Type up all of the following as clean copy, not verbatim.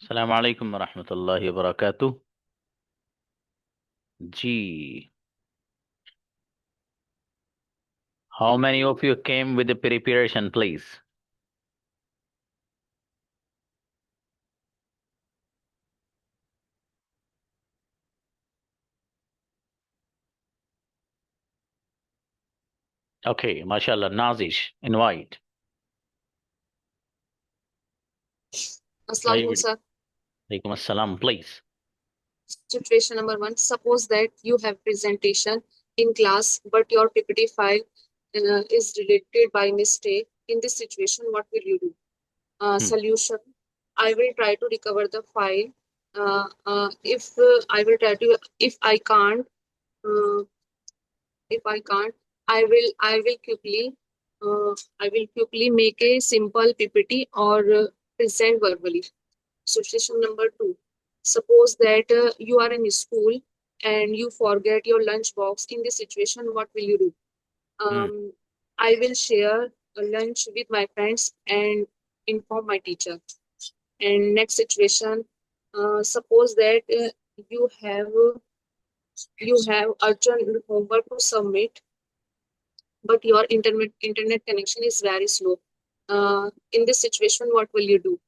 अस्सलाम वालेकुम वरहमतुल्लाहि वबरकातुह। जी, how many of you came with the preparation, please? Okay, mashallah. Nazish, invite. Assalamu Very alaikum, good. sir. Alaikum assalam, please. Situation number one. Suppose that you have presentation in class, but your PPT file is deleted by mistake. In this situation, what will you do? Hmm. Solution. I will try to recover the file. If I will try to, uh, if I can't, I will quickly make a simple PPT or present verbally. Situation number two. Suppose that you are in school and you forget your lunch box. In this situation, what will you do? Hmm. I will share a lunch with my friends and inform my teacher. And next situation, suppose that you have urgent homework to submit, but your internet connection is very slow. In this situation, what will you do?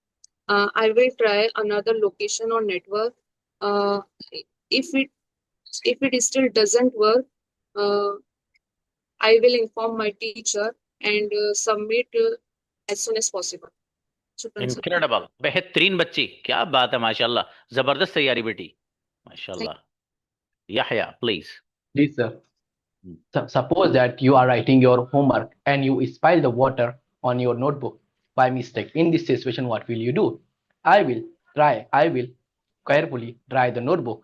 I will try another location or network. Uh, if it still doesn't work, uh, I will inform my teacher and submit as soon as possible. Shukran, sir. Incredible. बेहतरीन बच्ची, क्या बात है, माशाल्लाह. जबरदस्त तैयारी बेटी, Thank माशाल्लाह. Yahya, please. Please, sir. Hmm. Suppose that you are writing your homework and you spill the water on your notebook by mistake. In this situation, what will you do? I will carefully dry the notebook.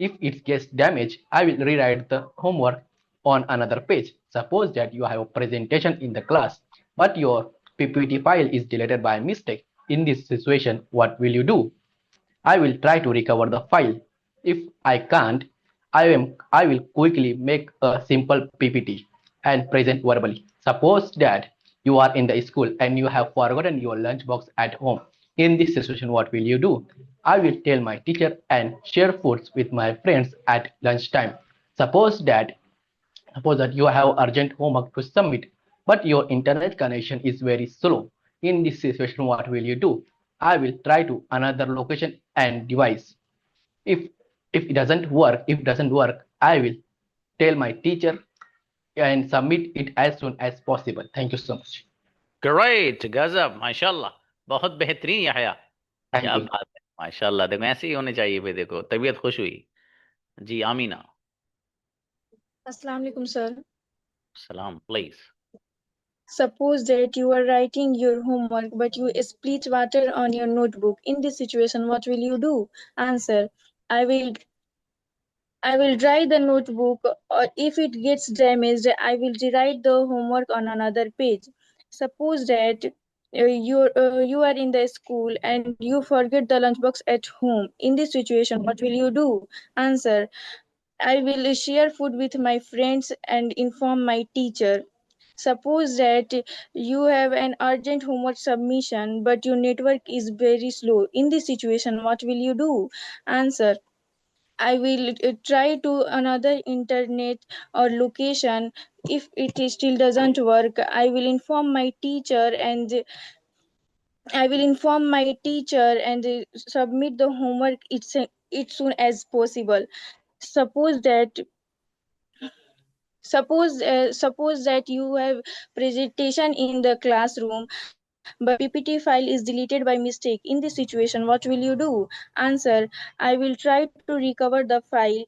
If it gets damaged, I will rewrite the homework on another page. Suppose that you have a presentation in the class, but your PPT file is deleted by mistake. In this situation, what will you do? I will try to recover the file. If I can't, I will quickly make a simple PPT and present verbally. Suppose that you are in the school and you have forgotten your lunchbox at home. In this situation, what will you do? I will tell my teacher and share foods with my friends at lunchtime. Suppose that Suppose that you have urgent homework to submit, but your internet connection is very slow. In this situation, what will you do? I will try to another location and device. If if it doesn't work, I will tell my teacher and submit it as soon as possible. Thank you so much. Great, गजब, माशाल्लाह. बहुत बेहतरीन Yahya. Thank क्या you. बात है, माशाल्लाह. देखो ऐसे ही होने चाहिए भाई. देखो तबीयत खुश हुई. जी, Amina. Assalamu alaikum, sir. Salam, please. Suppose that you are writing your homework, but you split water on your notebook. In this situation, what will you do? Answer: I will I will dry the notebook, or if it gets damaged, I will rewrite the homework on another page. Suppose that you are in the school and you forget the lunchbox at home. In this situation, what will you do? Answer: I will share food with my friends and inform my teacher. Suppose that you have an urgent homework submission, but your network is very slow. In this situation, what will you do? Answer: I will try to another internet or location. If it still doesn't work, I will inform my teacher and submit the homework it soon as possible. Suppose that suppose that you have presentation in the classroom, but PPT file is deleted by mistake. In this situation, what will you do? Answer: I will try to recover the file.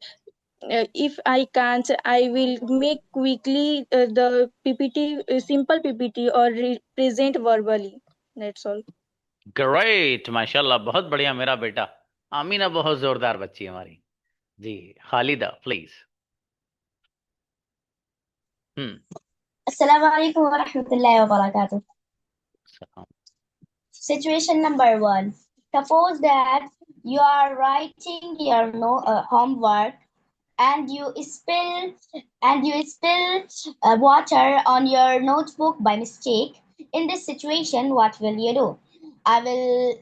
If I can't, I will make quickly the PPT, simple PPT, or present verbally. That's all. Great, माशाल्लाह. बहुत बढ़िया मेरा बेटा. Amina बहुत जोरदार बच्ची है हमारी. जी, खालिदा, प्लीज. हम्म. Assalamu alaikum wa rahmatullahi wa barakatuh. सलाम. Situation number one. Suppose that you are writing your homework and you spill water on your notebook by mistake. In this situation, what will you do? I will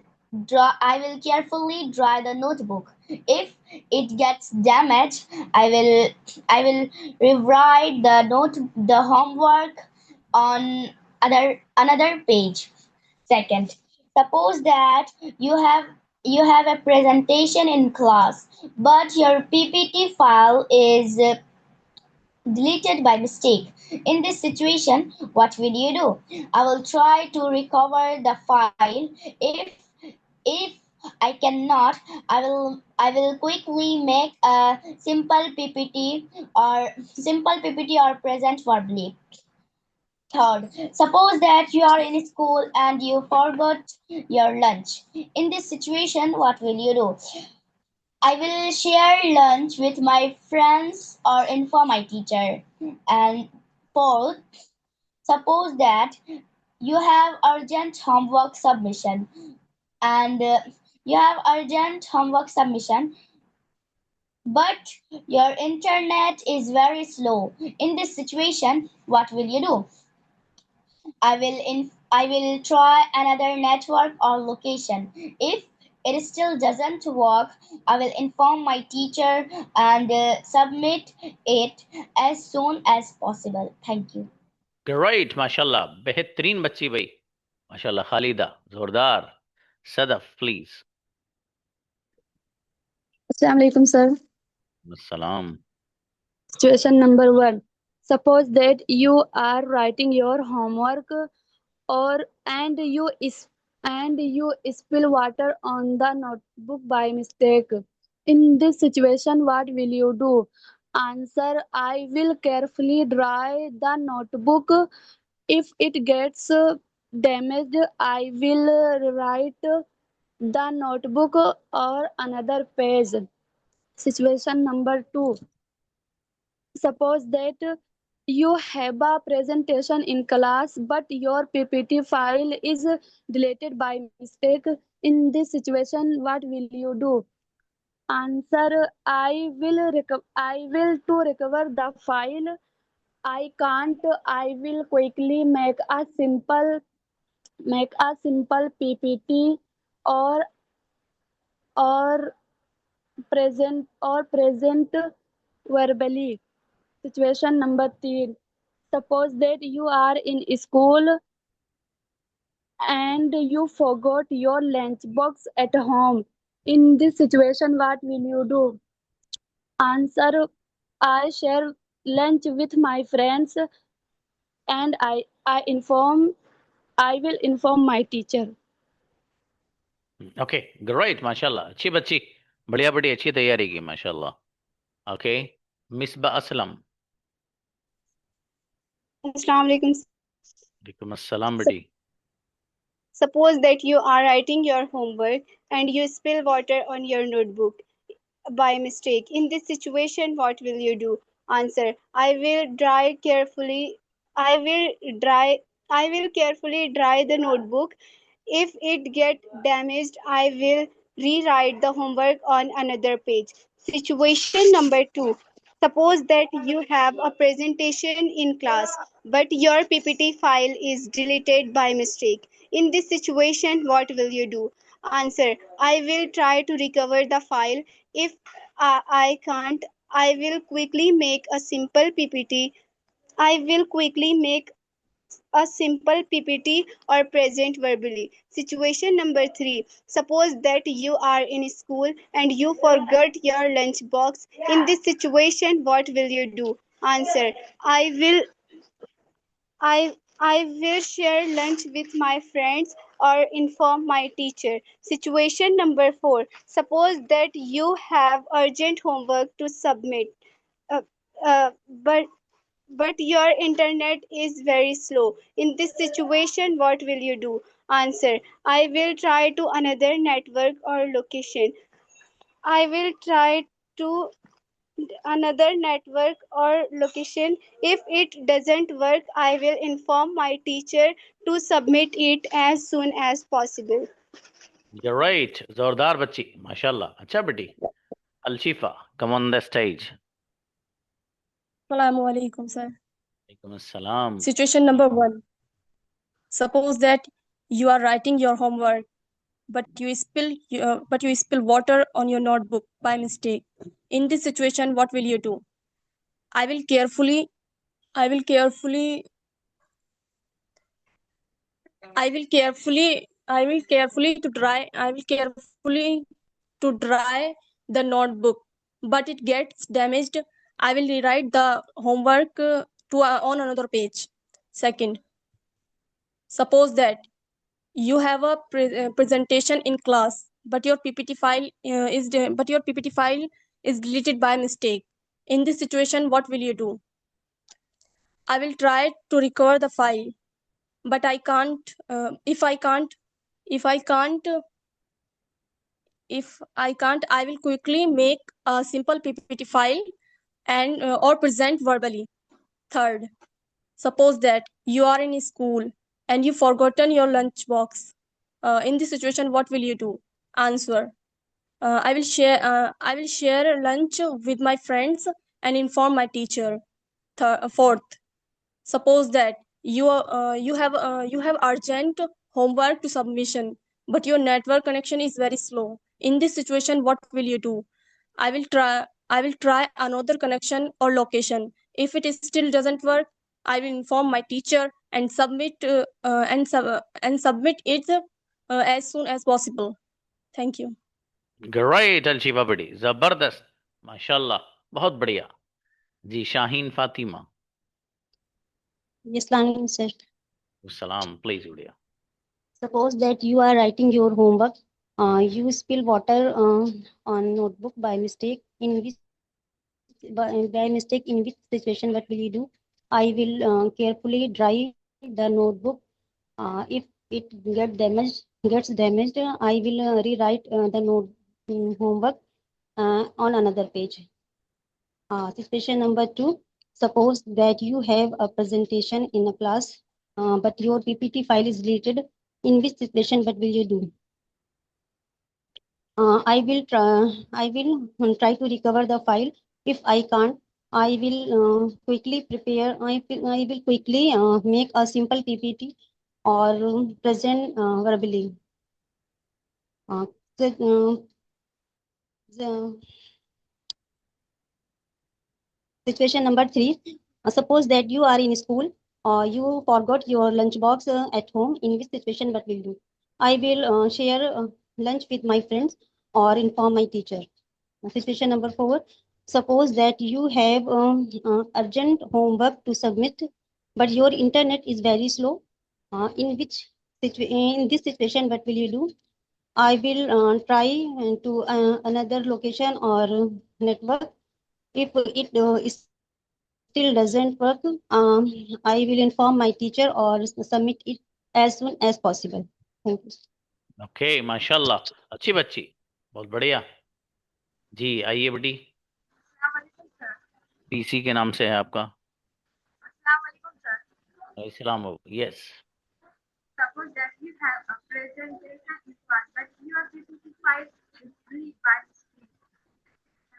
carefully dry the notebook. If it gets damaged, I will rewrite the homework on another page. Second, suppose that you have a presentation in class, but your PPT file is deleted by mistake. In this situation, what will you do? I will try to recover the file. If I cannot, I will quickly make a simple PPT or present verbally. Third, suppose that you are in school and you forgot your lunch. In this situation, what will you do? I will share lunch with my friends or inform my teacher. And fourth, suppose that you have urgent homework submission and but your internet is very slow. In this situation, what will you do? I will try another network or location. If it still doesn't work, I will inform my teacher and submit it as soon as possible. Thank you. Great, माशाल्लाह, बेहतरीन बच्ची भाई, माशाल्लाह। खालिदा, जोरदार। Sadaf, please. Assalamu alaikum, sir. Salam. Situation number 1. Suppose that you are writing your homework and you spill water on the notebook by mistake. In this situation, what will you do? Answer: I will carefully dry the notebook. If it gets damaged, I will write the notebook or another page. Situation number 2. Suppose that you have a presentation in class, but your PPT file is deleted by mistake. In this situation, what will you do? Answer: I will to recover the file. I can't. I will quickly make a simple PPT or present verbally. Situation number 3. Suppose that you are in school and you forgot your lunchbox at home. In this situation, what will you do? Answer: I share lunch with my friends and I will inform my teacher. Okay, great, माशाल्लाह। अच्छी बच्ची, बढ़िया बड़ी अच्छी तैयारी की, माशाल्लाह। Okay, Misbah Aslam. Assalamu alaikum. वालेकुम अस्सलाम बेटी। Suppose that you are writing your homework and you spill water on your notebook by mistake. In this situation, what will you do? Answer: I will carefully dry the notebook. If it get damaged, I will rewrite the homework on another page. Situation number 2. Suppose that you have a presentation in class, but your PPT file is deleted by mistake. In this situation, what will you do? Answer: I will try to recover the file. If I can't, I will quickly make a simple PPT. Or present verbally. Situation number 3. Suppose that you are in school and you forgot your lunch box. In this situation, what will you do? Answer: I will share lunch with my friends or inform my teacher. Situation number 4. Suppose that you have urgent homework to submit, uh, but your internet is very slow. In this situation, what will you do? Answer: I will try to another network or location. I will try to another network or location. If it doesn't work, I will inform my teacher to submit it as soon as possible. Great, जोरदार बच्ची, माशाल्लाह। अच्छा बेटी। Al-Shifa, come on the stage. Assalamu alaikum, sir. वालेकुम अस्सलाम। Situation number 1. Suppose that you are writing your homework but you spill water on your notebook by mistake. In this situation, what will you do? I will carefully I will carefully I will carefully the notebook, but it gets damaged. I will rewrite the homework on another page. Second, suppose that you have a presentation in class, but your PPT file is deleted by mistake. In this situation, what will you do? I will try to recover the file, but I can't. If I can't, I will quickly make a simple PPT file and or present verbally. Third, suppose that you are in school and you forgotten your lunch box. In this situation, what will you do? Answer: I will share lunch with my friends and inform my teacher. Fourth, suppose that you have urgent homework to submission, but your network connection is very slow. In this situation, what will you do? I will try another connection or location. If it is still doesn't work, I will inform my teacher and submit it as soon as possible. Thank you. Great Alshifa बेटी, जबरदस्त, माशाल्लाह, बहुत बढ़िया। जी Shaheen Fatima. Yes, Assalamualaikum, sir. सलाम, please गुड़िया। Suppose that you are writing your homework, you spill water on notebook by mistake. By mistake, in which situation, what will you do? I will carefully dry the notebook. If it gets damaged, I will rewrite the homework on another page. Situation number 2. Suppose that you have a presentation in a class, but your PPT file is deleted. In which situation, what will you do? I will try to recover the file. If I can't, I will quickly make a simple PPT or present verbally. The situation number 3. Suppose that you are in school or you forgot your lunch box at home. In which situation, what will you do? I will share lunch with my friends or inform my teacher. Situation number 4. Suppose that you have urgent homework to submit, but your internet is very slow. In this situation, what will you do? I will try to another location or network. If it still doesn't work, I will inform my teacher or submit it as soon as possible. Thank you. Okay, माशाल्लाह, अच्छी बच्ची, बहुत बढ़िया। जी आइए बेटी। PC के नाम से है आपका। अस्सलाम वालेकुम। Yes. Suppose that you have a presentation in class, but your PPT file is deleted by mistake.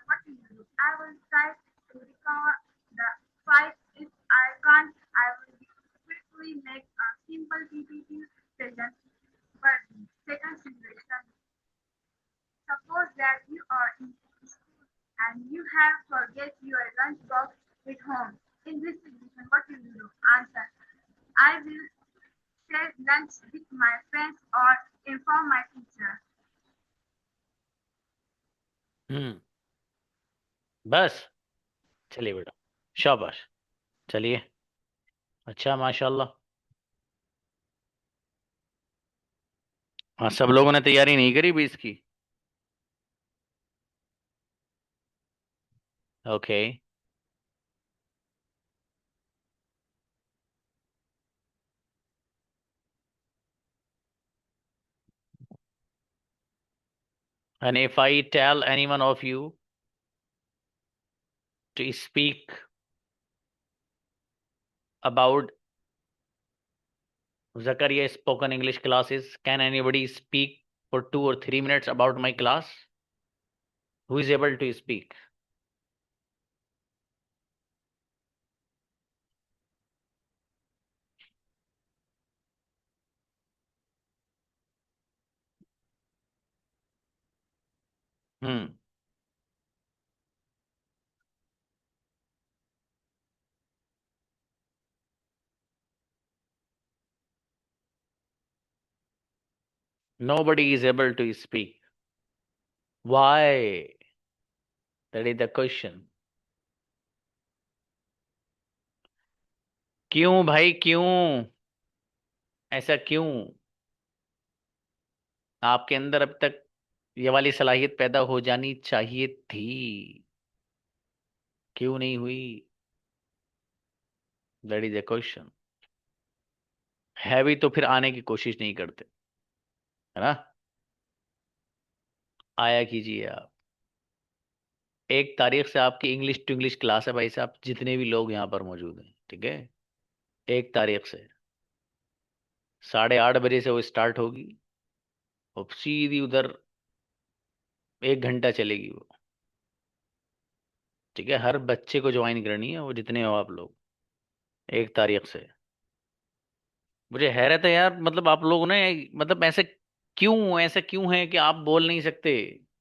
What will you do? I will try to recover the file. If I can't, I will quickly make a simple PPT present. But second situation, suppose that you are in school and you have forget your lunch box at home. In this situation, what will you do? Answer: I will share lunch with my friends or inform my teacher. बस, चलिए बेटा, शाबाश, चलिए, अच्छा माशाल्लाह। हाँ, सब लोगों ने तैयारी नहीं करी 20 की। Okay, and if I tell any one of you to speak about Zakaria spoken English classes, can anybody speak for 2 or 3 minutes about my class? Who is able to speak? Hmm. Nobody is able to speak. Why? That is the question. क्यों भाई, क्यों? ऐसा क्यों? आपके अंदर अब तक ये वाली सलाहियत पैदा हो जानी चाहिए थी, क्यों नहीं हुई? That is the question. है भी तो फिर आने की कोशिश नहीं करते, है ना? आया कीजिए आप। 1 तारीख से आपकी इंग्लिश टू इंग्लिश क्लास है भाई साहब, जितने भी लोग यहाँ पर मौजूद हैं, ठीक है? 1 तारीख से 8:30 बजे से वो स्टार्ट होगी और सीधी उधर 1 घंटा चलेगी वो, ठीक है? हर बच्चे को ज्वाइन करनी है वो, जितने हो आप लोग, 1 तारीख से। मुझे हैरत है यार, मतलब आप लोगों ने, मतलब ऐसे क्यों है कि आप बोल नहीं सकते?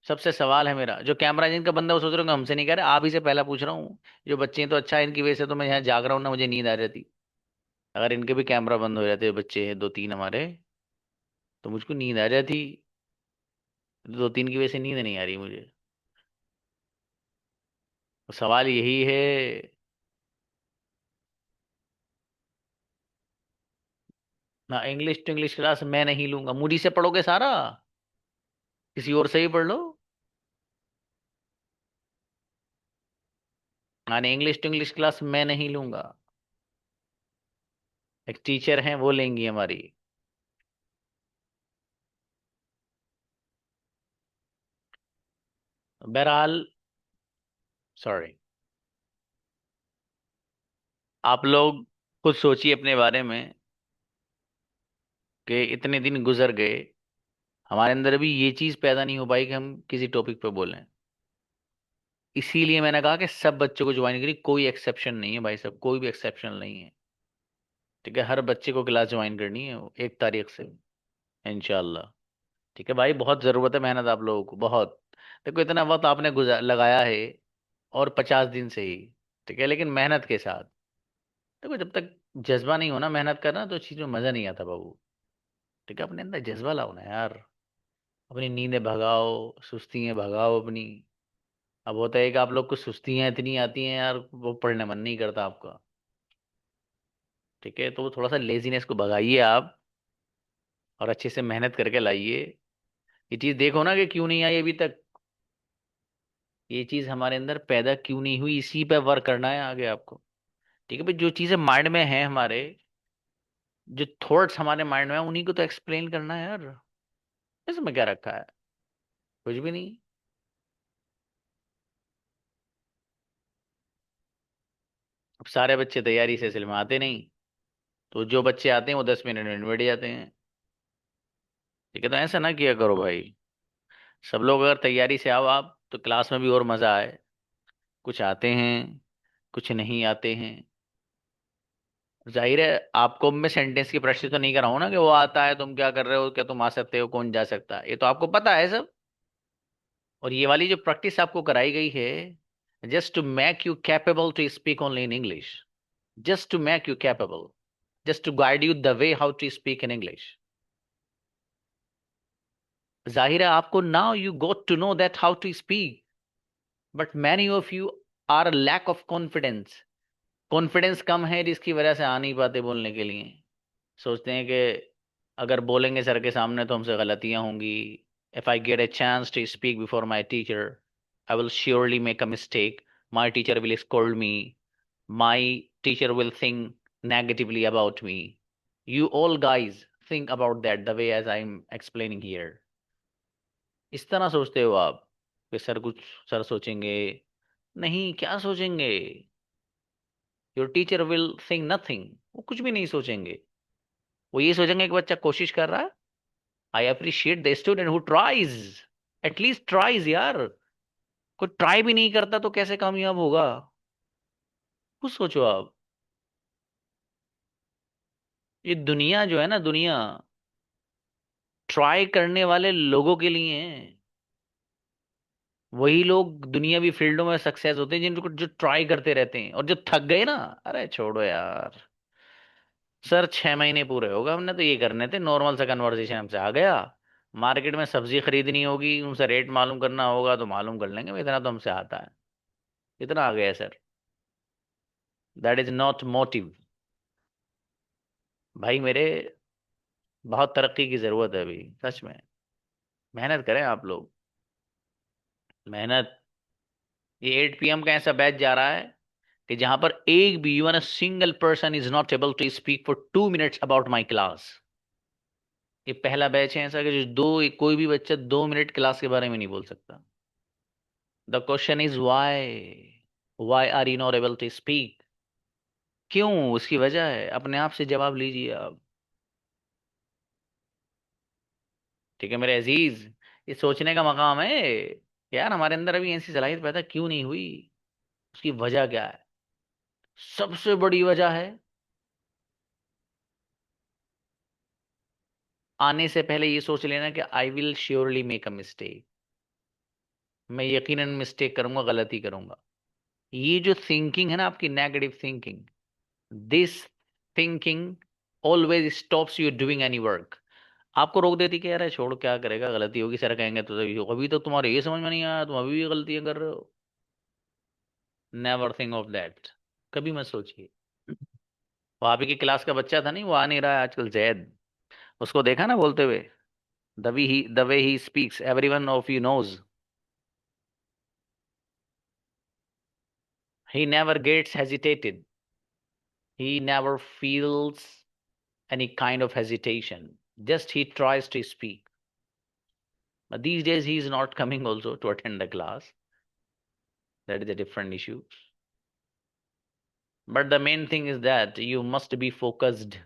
सबसे सवाल है मेरा, जो कैमरा जिनका बंदा, वो सोच रहे हो हमसे नहीं कह रहे, आप ही से पहला पूछ रहा हूँ। जो बच्चे हैं तो अच्छा है, इनकी वजह से तो मैं यहाँ जाग रहा हूँ ना, मुझे नींद आ जाती। अगर इनके भी कैमरा बंद हो जाते, बच्चे हैं 2-3 हमारे, तो मुझको नींद आ जाती। 2-3 की वजह से नींद नहीं आ रही मुझे। तो सवाल यही है। ना इंग्लिश टू इंग्लिश क्लास मैं नहीं लूंगा। मुझी से पढ़ोगे सारा? किसी और से ही पढ़ लो। हाँ, इंग्लिश टू इंग्लिश क्लास मैं नहीं लूंगा। एक टीचर हैं, वो लेंगी हमारी। बहरहाल, सॉरी, आप लोग खुद सोचिए अपने बारे में कि इतने दिन गुजर गए, हमारे अंदर अभी ये चीज पैदा नहीं हो पाई कि हम किसी टॉपिक पे बोलें। इसीलिए मैंने कहा कि सब बच्चों को ज्वाइन करिए, कोई एक्सेप्शन नहीं है भाई साहब, कोई भी एक्सेप्शन नहीं है, ठीक है? हर बच्चे को क्लास ज्वाइन करनी है 1 तारीख से, इंशाल्लाह। ठीक है भाई, बहुत जरूरत है मेहनत आप लोगों को, बहुत। देखो, इतना वक्त आपने लगाया है, और 50 दिन से ही, ठीक है? लेकिन मेहनत के साथ। देखो, जब तक जज्बा नहीं होना मेहनत करना, तो चीज में मजा नहीं आता बाबू। ठीक है? अपने अंदर जज्बा लाओ ना यार। अपनी नींदें भगाओ, सुस्तियां भगाओ अपनी। अब होता है कि आप लोग को सुस्तियां इतनी आती हैं यार, वो पढ़ने मन नहीं करता आपका, ठीक है? तो वो थोड़ा सा लेजीनेस को भगाइए आप, और अच्छे से मेहनत करके लाइए। ये चीज देखो ना कि क्यों नहीं आई अभी तक। ये चीज हमारे अंदर पैदा क्यों नहीं हुई, इसी पे वर्क करना है आगे आपको। ठीक है भाई? जो चीजें माइंड में है हमारे, जो थॉट्स हमारे माइंड में है, उन्हीं को तो एक्सप्लेन करना है यार। इसमें क्या रखा है? कुछ भी नहीं। अब सारे बच्चे तैयारी से असल में आते नहीं, तो जो बच्चे आते हैं वो 10 मिनट में बैठ जाते हैं। ठीक है? तो ऐसा ना किया करो भाई। सब लोग अगर तैयारी से आओ आप, तो क्लास में भी और मजा आए। कुछ आते हैं, कुछ नहीं आते हैं। जाहिर है आपको मैं सेंटेंस की प्रश्न तो नहीं कर रहा हूं ना कि वो आता है तुम क्या कर रहे हो, क्या तुम आ सकते हो, कौन जा सकता है, ये तो आपको पता है सब। और ये वाली जो प्रैक्टिस आपको कराई गई है, just to make you capable to speak only in English, just to make you capable, just to guide you the way how to speak in English. जाहिर है आपको now you got to know that how to speak, but many of you are lack of confidence. Confidence कम है, जिसकी वजह से आ नहीं पाते बोलने के लिए। सोचते हैं कि अगर बोलेंगे सर के सामने तो हमसे गलतियां होंगी। If I get a chance to speak before my teacher, I will surely make a mistake. My teacher will scold me, my teacher will think negatively about me. You all guys think about that the way as I'm explaining here. इस तरह सोचते हो आप कि sir सोचेंगे? नहीं, क्या सोचेंगे? Your teacher will think nothing. वो कुछ भी नहीं सोचेंगे। वो ये सोचेंगे कि बच्चा कोशिश कर रहा है। I appreciate the student who tries, at least tries यार। कोई ट्राई भी नहीं करता तो कैसे कामयाब होगा? कुछ सोचो आप। ये दुनिया जो है ना, दुनिया ट्राई करने वाले लोगों के लिए है। वही लोग दुनियावी फील्डों में सक्सेस होते हैं जिनको जो ट्राई करते रहते हैं, और जो थक गए ना, अरे छोड़ो यार सर, 6 महीने पूरे होगा, हमने तो ये करने थे, नॉर्मल सा कन्वर्सेशन हमसे आ गया, मार्केट में सब्जी खरीदनी होगी, उनसे रेट मालूम करना होगा तो मालूम कर लेंगे, इतना तो हमसे आता है, इतना आ गया है sir. That is not motive. भाई मेरे, बहुत तरक्की की जरूरत है अभी, सच में। मेहनत करें आप लोग, मेहनत। ये 8 PM का ऐसा बैच जा रहा है कि जहां पर एक भी, even a single person is not able to speak for 2 minutes about my class. ये पहला बैच है ऐसा कि जो कोई भी बच्चा 2 मिनट क्लास के बारे में नहीं बोल सकता। The question is why are you not able to speak? क्यों? उसकी वजह है, अपने आप से जवाब लीजिए आप। ठीक है मेरे अजीज, ये सोचने का मकाम है कि यार हमारे अंदर अभी ऐसी सलाहियत पैदा क्यों नहीं हुई, उसकी वजह क्या है? सबसे बड़ी वजह है, आने से पहले ये सोच लेना कि आई will surely make a mistake, मैं यकीनन मिस्टेक करूंगा, गलती करूंगा। ये जो थिंकिंग है ना आपकी, negative thinking, this thinking always stops you doing any work. आपको रोक देती कि यार छोड़, क्या करेगा, गलती होगी, सर कहेंगे तो तभी अभी तो तुम्हारे ये समझ में नहीं आया, तुम अभी भी गलतियां कर रहे हो। नेवर थिंक ऑफ दैट, कभी मत सोचिए। वो आप ही की क्लास का बच्चा था नहीं, वो आ नहीं रहा है आजकल, जैद, उसको देखा ना बोलते हुए, the way he speaks everyone of you knows, he never gets hesitated, he never feels any kind of hesitation, just he tries to speak. But these days he is not coming also to attend the class, that is a different issue. But the main thing is that you must be focused.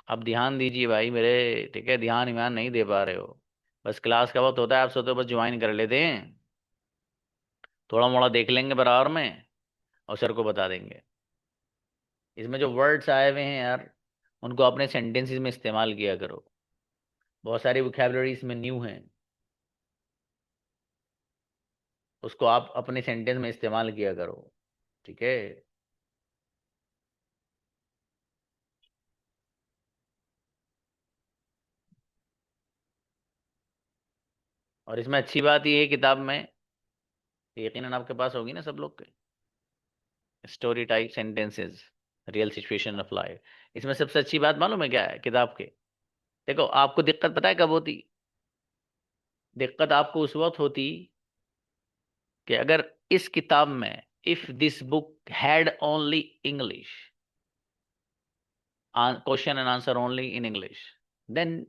अब ध्यान दीजिए भाई मेरे, ठीक है, ध्यान ईमान नहीं दे पा रहे हो, बस क्लास का वक्त होता है, आप सोते हो बस ज्वाइन कर लेते हैं, थोड़ा मोड़ा देख लेंगे बराबर में और सर को बता देंगे। इसमें जो वर्ड्स आए हुए हैं यार, उनको अपने सेंटेंसेस में इस्तेमाल किया करो, बहुत सारी वोकैबुलरी इसमें न्यू हैं, उसको आप अपने सेंटेंस में इस्तेमाल किया करो, ठीक है। और इसमें अच्छी बात ये है, किताब में यकीनन आपके पास होगी ना सब लोग के, story type sentences, real situation of life. इसमें सबसे अच्छी बात मालूम है क्या है किताब के? देखो, आपको दिक्कत पता है कब होती? दिक्कत आपको उस वक्त होती कि अगर इस किताब में, if this book had only English, question and answer only in English, then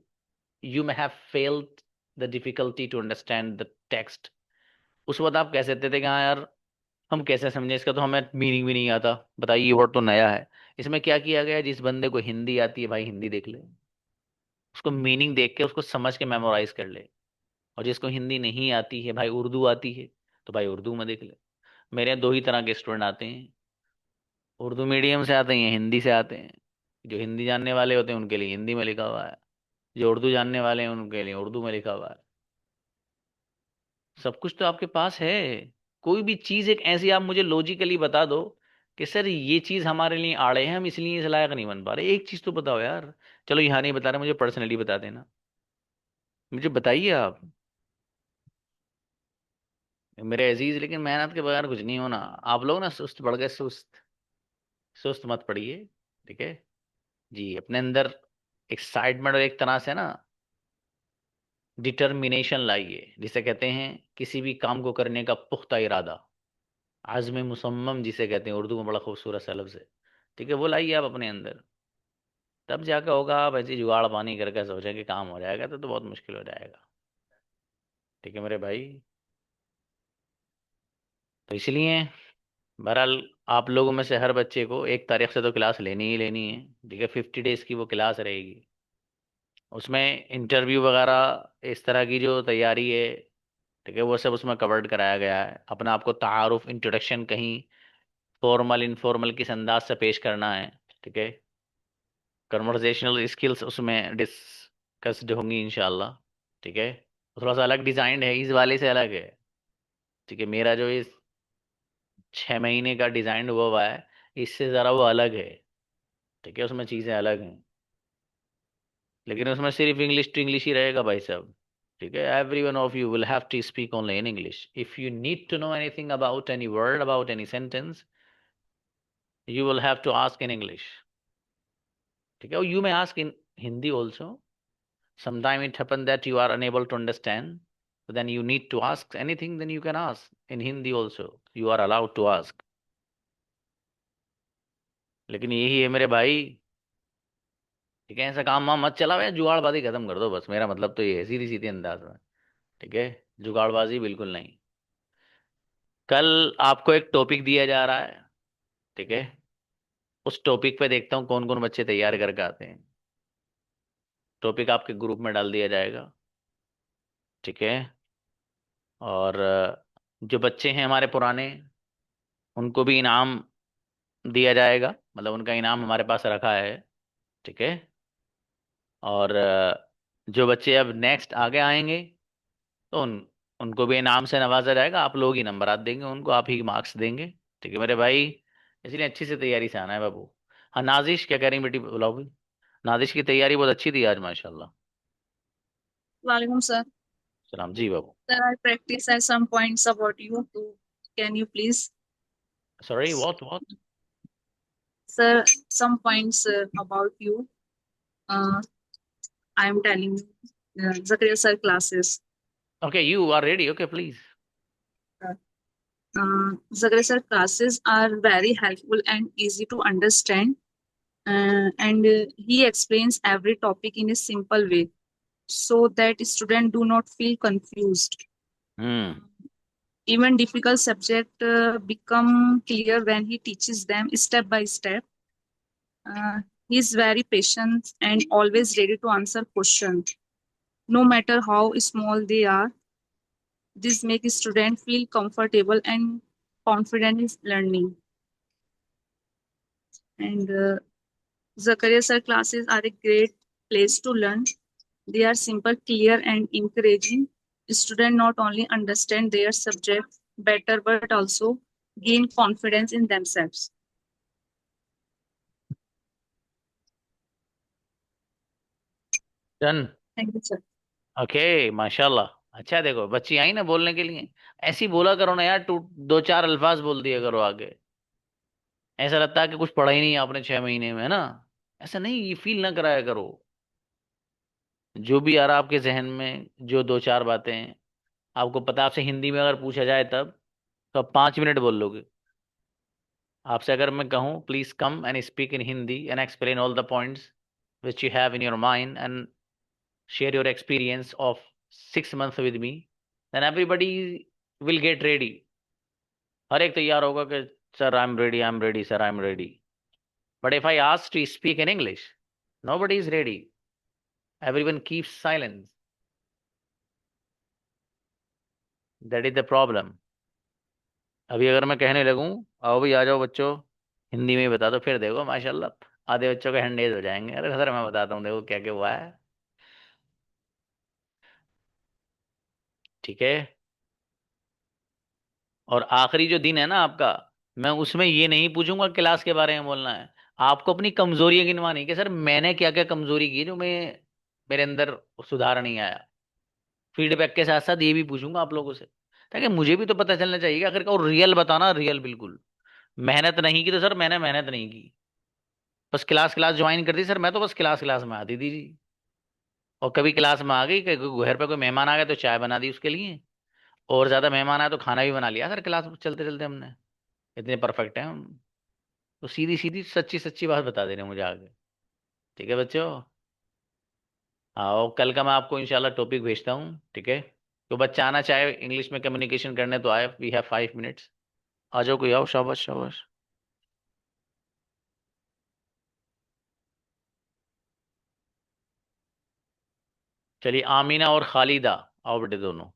you may have failed the difficulty to understand the text। उस वक्त आप कह सकते थे कि हाँ यार, हम कैसे समझे, इसका तो हमें मीनिंग भी नहीं आता, बताइए ये वर्ड तो नया है। इसमें क्या किया गया है, जिस बंदे को हिंदी आती है भाई हिंदी देख ले, उसको मीनिंग देख के उसको समझ के मेमोराइज कर ले, और जिसको हिंदी नहीं आती है भाई, उर्दू आती है, तो भाई उर्दू में देख ले। मेरे यहाँ दो ही तरह के स्टूडेंट आते हैं, उर्दू मीडियम से आते हैं, हिंदी से आते हैं। जो हिंदी जानने वाले होते हैं उनके लिए हिंदी में लिखा हुआ है, जो उर्दू जानने वाले हैं उनके लिए उर्दू में लिखा हुआ है। सब कुछ तो आपके पास है। कोई भी चीज एक ऐसी आप मुझे लॉजिकली बता दो कि सर ये चीज हमारे लिए आड़े हैं, हम इसलिए इस लायक नहीं बन पा रहे, एक चीज तो बताओ यार। चलो यहाँ नहीं बता रहे, मुझे पर्सनली बता देना, मुझे बताइए आप मेरे अजीज। लेकिन मेहनत के बगैर कुछ नहीं होना। आप लोग ना सुस्त पड़ गए, सुस्त, सुस्त मत पड़िए, ठीक है जी। अपने अंदर एक्साइटमेंट और एक तरह से ना डिटर्मिनेशन लाइए, जिसे कहते हैं किसी भी काम को करने का पुख्ता इरादा, आज़्म मुसम्मम जिसे कहते हैं, उर्दू में बड़ा खूबसूरत सा लफ्ज़ है, ठीक है। वो लाइए आप अपने अंदर, तब जाकर होगा। आप ऐसे जुगाड़ पानी करके सोचें कि काम हो जाएगा, तो बहुत मुश्किल हो जाएगा, ठीक है मेरे भाई। तो इसलिए बहरहाल, आप लोगों में से हर बच्चे को 1 तारीख से तो क्लास लेनी ही लेनी है, ठीक है। 50 डेज की वो क्लास रहेगी, उसमें इंटरव्यू वगैरह इस तरह की जो तैयारी है, ठीक है, वो सब उसमें कवर्ड कराया गया है। अपना आपको तारुफ, इंट्रोडक्शन, कहीं फॉर्मल इनफॉर्मल किस अंदाज से पेश करना है, ठीक है। कन्वर्सेशनल स्किल्स उसमें डिस्कस्ड होंगी इंशाल्लाह, ठीक है। थोड़ा सा अलग डिजाइन है, इस वाले से अलग है। ठीक है, मेरा जो इस 6 महीने का डिजाइन हुआ हुआ है, इससे जरा वो अलग है। ठीक है, उसमें चीजें अलग हैं, लेकिन उसमें सिर्फ इंग्लिश टू इंग्लिश ही रहेगा भाई साहब। ठीक है, every one of you will have to speak only in English. If you need to know anything about any word, about any sentence, you will have to ask in English. ठीक है, you may ask in Hindi also. Sometime it happen that you are unable to understand, but then you need to ask anything, then you can ask in Hindi also. You are allowed to ask. लेकिन यही है मेरे भाई, ठीक है, ऐसा काम वाम मत चलाओ यार, जुगाड़बाजी खत्म कर दो बस, मेरा मतलब तो ये है, सीधी सीधी अंदाज में। ठीक है, जुगाड़बाजी बिल्कुल नहीं। कल आपको एक टॉपिक दिया जा रहा है, ठीक है, उस टॉपिक पे देखता हूँ कौन कौन बच्चे तैयार करके आते हैं। टॉपिक आपके ग्रुप में डाल दिया जाएगा। ठीक है, और जो बच्चे हैं हमारे पुराने, उनको भी इनाम दिया जाएगा, मतलब उनका इनाम हमारे पास रखा है। ठीक है, और जो बच्चे अब नेक्स्ट आगे आएंगे, तो उनको भी इनाम से नवाजा जाएगा। आप लोग ही नंबर देंगे उनको, आप ही मार्क्स देंगे। ठीक है मेरे भाई, इसलिए अच्छी से तैयारी से आना है बाबू। हाँ नाजिश क्या कह रही बेटी, बुलाओ भी। नाजिश की तैयारी बहुत अच्छी थी आज माशाल्लाह। Walaikum sir. सलाम जी बाबू। Sir, I practice at some points about you. So can you please, sorry what? sir, some points about you. I am telling you, Zakaria sir classes. Okay, you are ready, okay please. Zakaria sir classes are very helpful and easy to understand. And he explains every topic in a simple way so that students do not feel confused. Even difficult subject become clear when he teaches them step by step. He is very patient and always ready to answer questions, no matter how small they are. This makes students feel comfortable and confident in learning. And Zakaria sir classes are a great place to learn. They are simple, clear, and encouraging. Students not only understand their subject better, but also gain confidence in themselves. Done. Thank you, sir. Okay माशाल्लाह। अच्छा देखो, बच्ची आई ना बोलने के लिए, ऐसी बोला करो ना यार, टू दो चार अल्फाज बोल दिया करो आगे। ऐसा लगता है कि कुछ पढ़ा ही नहीं आपने 6 महीने में, है ना। ऐसा नहीं, ये फील ना कराया करो। जो भी आ रहा आपके जहन में, जो दो चार बातें हैं, आपको पता है, आपसे हिंदी में अगर पूछा जाए तब, तो आप 5 मिनट बोल लोगे। आपसे अगर मैं कहूँ please come and speak in Hindi and explain all the points which you have in your mind and share your experience of 6 months with me, then everybody will get ready. हर एक तैयार होगा कि sir I am ready, I am ready, sir I am ready. But if I ask to speak in English, nobody is ready. Everyone keeps silence. That is the problem. अभी अगर मैं कहने लगूं, आओ भाई आ जाओ बच्चों, हिंदी में ही बता दो, फिर देखो माशाल्लाह आधे बच्चों के हैंडेज हो जाएंगे। अरे सर मैं बताता हूँ, देखो क्या क्या हुआ है। ठीक है, और आखिरी जो दिन है ना आपका, मैं उसमें ये नहीं पूछूंगा क्लास के बारे में बोलना है। आपको अपनी कमजोरियां गिनवानी कि सर मैंने क्या क्या कमजोरी की जो मैं मेरे अंदर सुधार नहीं आया। फीडबैक के साथ साथ ये भी पूछूंगा आप लोगों से, ताकि मुझे भी तो पता चलना चाहिए कि आखिर, और रियल बताना, रियल बिल्कुल। मेहनत नहीं की तो सर मैंने मेहनत नहीं की, बस क्लास क्लास ज्वाइन कर दी सर, मैं तो बस क्लास क्लास में आती थी जी। और कभी क्लास में आ गई कि घर पे कोई मेहमान आ गए तो चाय बना दी उसके लिए, और ज्यादा मेहमान आए तो खाना भी बना लिया सर, क्लास चलते चलते हमने। इतने परफेक्ट हैं हम। तो सीधी सीधी सच्ची सच्ची बात बता दे रहे हैं मुझे आगे। ठीक है बच्चों, आओ कल का मैं आपको इंशाल्लाह टॉपिक भेजता हूँ। ठीक है, तो बच्चा आना चाहे इंग्लिश में कम्युनिकेशन करने तो आए, वी हैव 5 मिनट्स। आ जाओ कोई, आओ, शाबाश शाबाश। चलिए आमीना और खालिदा, आओ बेटे दोनों।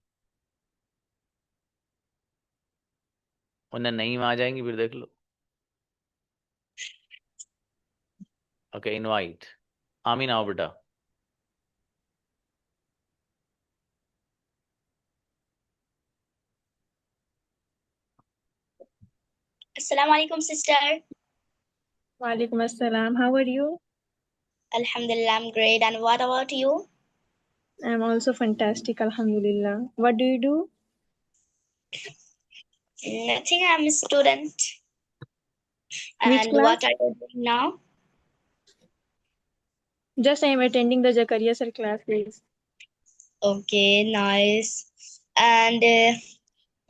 उन्हें नहीं में आ जाएंगी फिर देख लो। Okay invite. आमीना आओ बेटा। Assalamu alaikum, sister. Walaikum assalam. How are you? Alhamdulillah, I'm great. And what about you? I'm also fantastic, alhamdulillah. What do you do? Nothing, I'm a student. Which And class? what are you doing now? Just I am attending the Zakaria sir classes. Okay, nice. And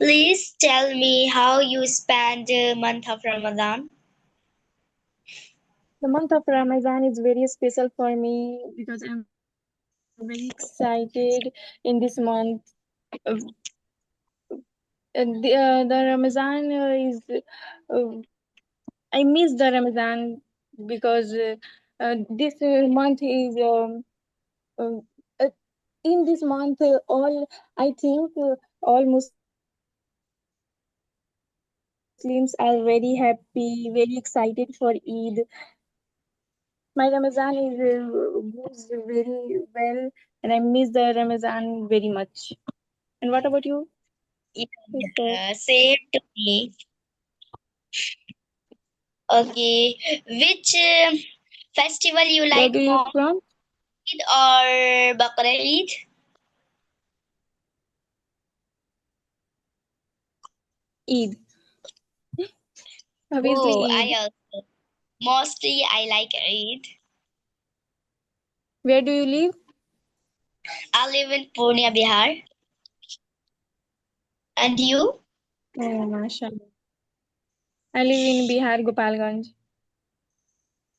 please tell me how you spend the month of Ramadan. The month of Ramadan is very special for me because I'm very excited in this month. The Ramadan is I miss the Ramadan because this month is uh, uh, in this month all I think all Muslims are very happy, very excited for Eid. My Ramadan is goes very well, and I miss the Ramadan very much. And what about you, sister? Same to me. Okay, which festival you Where like do you more, from? Eid or Bakra Eid? Eid. Obviously, Oh, Eid. I also. Mostly I like Eid. Where do you live? I live in Pune, Bihar. And you? Oh, mashallah. I live in Bihar, Gopalganj.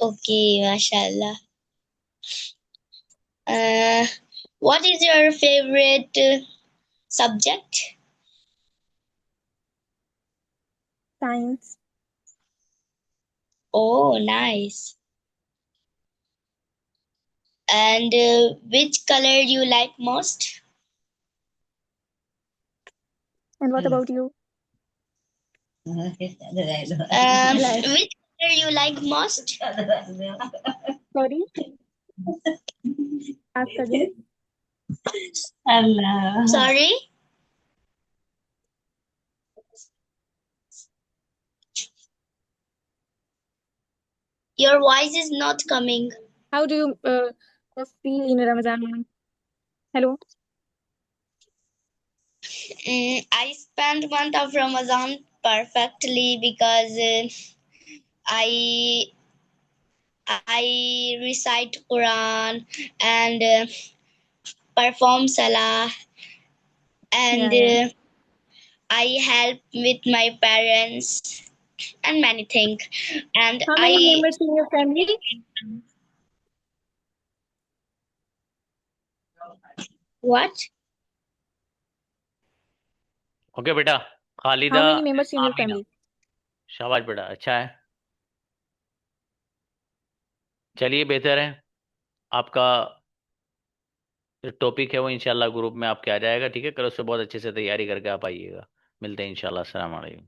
Okay, mashallah. What is your favorite subject? Science. Oh, nice. And which color you like most? And what about you? Which Black. color you like most? Sorry? Ask again. Allah. Sorry? Your voice is not coming. How do you feel in Ramadan month? Hello? I spent month of Ramadan perfectly because I recite Quran and perform Salah and Yeah. I help with my parents and many things. And How many members in your family? What? Okay बेटा, How Khalida many members in your Amina, family? शाबाश बेटा, अच्छा है। चलिए, बेहतर है। आपका जो टॉपिक है वो इंशाल्लाह ग्रुप में आपके आ जाएगा, ठीक है। कल उससे बहुत अच्छे से तैयारी करके आप आइएगा। मिलते हैं इंशाल्लाह। अस्सलाम वालेकुम।